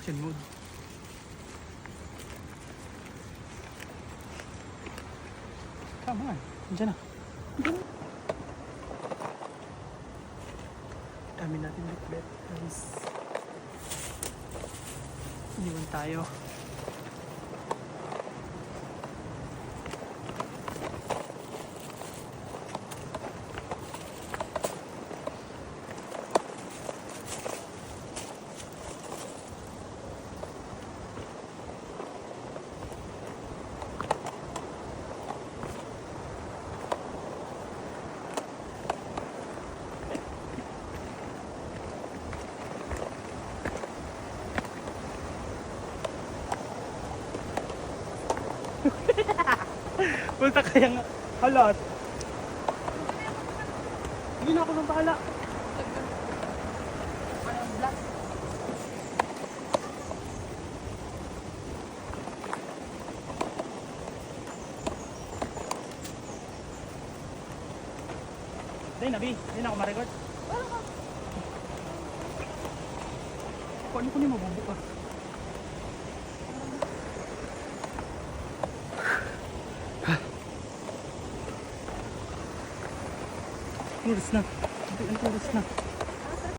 Action mode. Come on. Diyan na. Dami natin bitbit. Guys. Iniwan tayo. Punta kayang halot. Hindi na ako nang bahala. Anong black? Hindi na, B. Hindi na ako ma-record. Ano ko niya mabubuka? Oras na. Ang oras na.